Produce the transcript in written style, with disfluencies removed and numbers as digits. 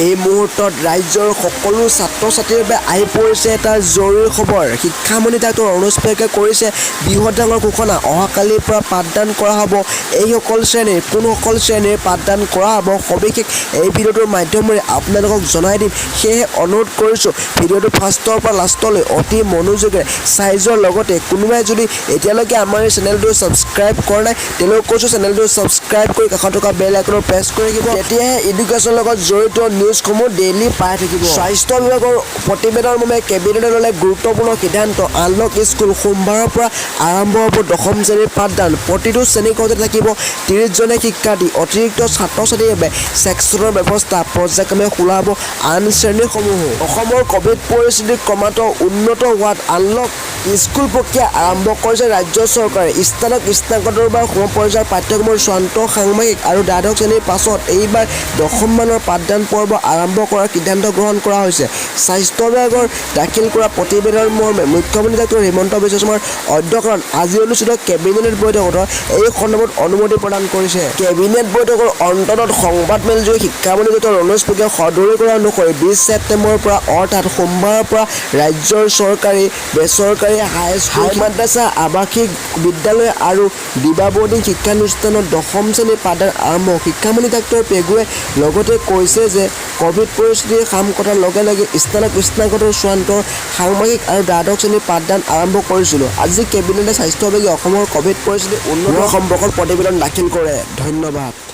এই মুহূৰ্তত ৰাজ্যৰ সকলো ছাত্ৰ ছাত্ৰীৰ বাবে আহি পৰিছে এটা জৰুৰী খবৰ। শিক্ষামন্ত্ৰী ডাক্তৰ অনুজ পেগুৱে কৰিছে বৃহৎ ডাঙৰ ঘোষণা। অহাকালিৰ পৰা পাঠদান কৰা হ'ব। এইসকল শ্ৰেণীৰ কোনসকল শ্ৰেণীৰ পাঠদান কৰা হ'ব সবিশেষ এই ভিডিঅ'টোৰ মাধ্যমেৰে আপোনালোকক জনাই দিম। সেয়েহে অনুৰোধ কৰিছোঁ ভিডিঅ'টো ফাৰ্ষ্টৰ পৰা লাষ্টলৈ অতি মনোযোগেৰে চাই যোৱাৰ লগতে কোনোবাই যদি এতিয়ালৈকে আমাৰ এই চেনেলটো ছাবস্ক্ৰাইব কৰা নাই তেওঁলোকক কৈছোঁ চেনেলটো ছাবস্ক্ৰাইব কৰি কাষত থকা বেল আইকনত প্ৰেছ কৰি ৰাখিব। তেতিয়াহে এডুকেশ্যনৰ লগত জড়িত নিউজসমূহ ডেইলি পাই থাকিব। স্বাস্থ্য বিভাগৰ প্ৰতিবেদনৰ বাবে কেবিনেটে ল'লে গুৰুত্বপূৰ্ণ সিদ্ধান্ত। আনলক স্কুল সোমবাৰৰ পৰা আৰম্ভ হ'ব 10ম শ্ৰেণীৰ পাঠদান। প্ৰতিটো শ্ৰেণীকোঠাতে থাকিব 30জনে শিক্ষাৰ্থী। অতিৰিক্ত ছাত্ৰ ছাত্ৰীৰ বাবে ছেকশ্যনৰ ব্যৱস্থা পৰ্যায়ক্ৰমে খোলা হ'ব আন শ্ৰেণীসমূহো। অসমৰ ক'ভিড পৰিস্থিতি ক্ৰমাৎ উন্নত হোৱাত আনলক স্কুল প্ৰক্ৰিয়া আৰম্ভ কৰিছে ৰাজ্য চৰকাৰে। স্নাতকোত্তৰ বা সম পৰ্যায়ৰ পাঠ্যক্ৰমৰ চূড়ান্ত ষাণ্মাসিক আৰু দ্বাদশ শ্ৰেণীৰ পাছত এইবাৰ 10ম মানৰ পাঠদান পৰ্ব আৰম্ভ কৰাৰ সিদ্ধান্ত গ্ৰহণ কৰা হৈছে। স্বাস্থ্য বিভাগৰ দাখিল কৰা প্ৰতিবেদনৰ মৰ্মে মুখ্যমন্ত্ৰী ডাক্তৰ হিমন্ত বিশ্ব শৰ্মাৰ অধ্যক্ষতাত আজি অনুষ্ঠিত কেবিনেট বৈঠকত এই সন্দৰ্ভত অনুমতি প্ৰদান কৰিছে। কেবিনেট বৈঠকৰ অন্তত সংবাদমেলযোগে শিক্ষামন্ত্ৰী ডাক্তৰ অনুজ পেগুৱে সদৰি কৰা অনুসৰি 20 ছেপ্টেম্বৰৰ পৰা অৰ্থাৎ সোমবাৰৰ পৰা ৰাজ্যৰ চৰকাৰী বেচৰকাৰী হাইস্কুল মাদ্ৰাছা আৱাসিক বিদ্যালয় আৰু দিবা বৰ্ডিং শিক্ষানুষ্ঠানত 10ম শ্ৰেণীৰ পাঠদান আৰম্ভ। শিক্ষামন্ত্ৰী ডাক্তৰ পেগুৱে লগতে কৈছে যে ক'ভিড পৰিস্থিতিৰ খাম কটাৰ লগে লগে স্নাতকোত্তৰ চূড়ান্ত ষাণ্মাসিক আৰু দ্বাদশ শ্ৰেণীৰ পাঠদান আৰম্ভ কৰিছিলোঁ। আজি কেবিনেটে স্বাস্থ্য বিভাগে অসমৰ ক'ভিড পৰিস্থিতি উন্নত সম্পৰ্কত প্ৰতিবেদন দাখিল কৰে। ধন্যবাদ।